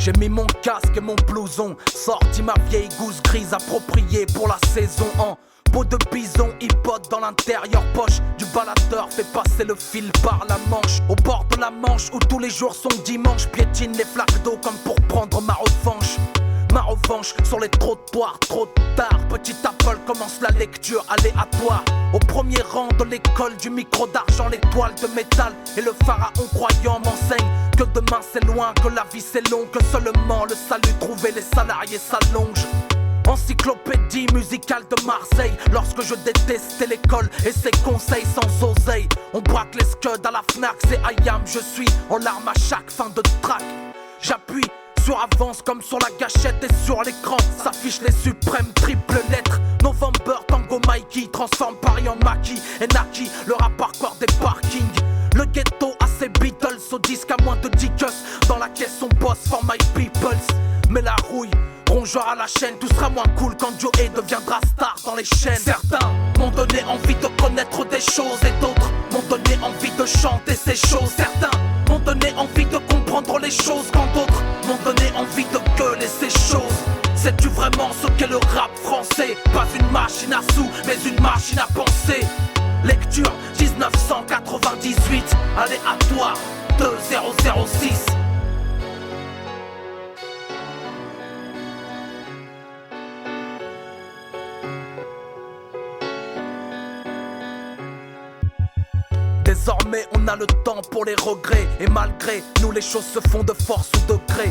J'ai mis mon casque et mon blouson, sorti ma vieille gousse grise appropriée pour la saison en peau de bison, hip-hop dans l'intérieur poche du baladeur fait passer le fil par la manche. Au bord de la Manche où tous les jours sont dimanche, piétine les flaques d'eau comme pour prendre ma revanche. Ma revanche sur les trottoirs, trop tard. Petit Apple commence la lecture aléatoire. Au premier rang de l'école du micro d'argent, l'étoile de métal et le pharaon croyant m'enseigne que demain c'est loin, que la vie c'est long, que seulement le salut trouvé les salariés s'allonge. Encyclopédie musicale de Marseille, lorsque je détestais l'école et ses conseils sans oseille. On braque les scuds à la Fnac, c'est IAM, je suis en larmes à chaque fin de track. J'appuie sur avance comme sur la gâchette et sur l'écran s'affichent les suprêmes triples lettres. November, Tango, Mikey transforme Paris en maquis et Naki, le rap hardcore des parkings. Le ghetto a ses Beatles au disque à moins de 10 cus. Dans la caisse on bosse for my peoples. Mais la rouille, rongeur à la chaîne, tout sera moins cool quand Joey deviendra star dans les chaînes. Certains m'ont donné envie de connaître des choses et d'autres m'ont donné envie de chanter ces choses. Certains m'ont donné envie de comprendre les choses quand d'autres m'ont donné envie de gueuler ces choses. Sais-tu vraiment ce qu'est le rap français? Pas une machine à sous, mais une machine à penser. Lecture 1998, aléatoire 2006. Désormais on a le temps pour les regrets. Et malgré nous les choses se font de force ou de gré.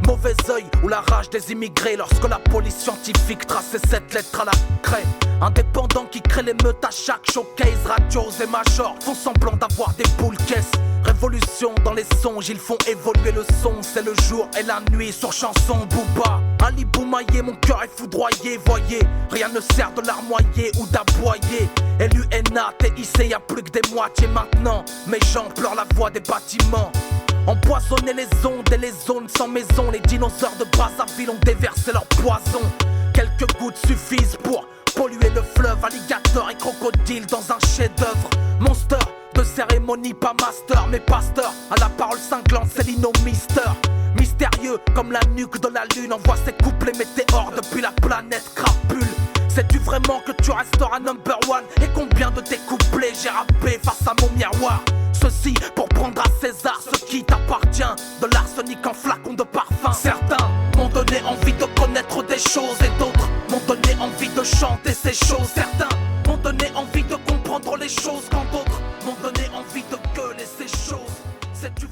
Mauvais œil ou la rage des immigrés lorsque la police scientifique traçait cette lettre à la craie. Indépendants qui créent l'émeute à chaque showcase. Radios et majors font semblant d'avoir des boules caisses. Révolution dans les songes, ils font évoluer le son. C'est le jour et la nuit sur chanson Booba. Ali Boumaillé, mon cœur est foudroyé. Voyez, rien ne sert de larmoyer ou d'aboyer. LUNA, TIC, y'a plus que des moitiés maintenant. Mes gens pleurent la voix des bâtiments. Empoisonner les ondes et les zones sans maison. Les dinosaures de Brazzaville ont déversé leur poison. Quelques gouttes suffisent pour polluer le fleuve. Alligator et crocodile dans un chef-d'œuvre. Monster de cérémonie, pas master, mais pasteur. À la parole cinglante, c'est Lino Mister. Mystérieux comme la nuque de la lune. Envoie ses couplets météores depuis la planète crapule. Sais-tu vraiment que tu resteras number one? Et combien de tes couplets j'ai rappé face à mon miroir? Ceci pour prendre à César ce qui t'appartient. De l'arsenic en flacon de parfum. Certains m'ont donné envie de connaître des choses et d'autres m'ont donné envie de chanter ces choses. Certains m'ont donné envie de comprendre les choses quand d'autres m'ont donné envie de gueuler ces choses. Sais-tu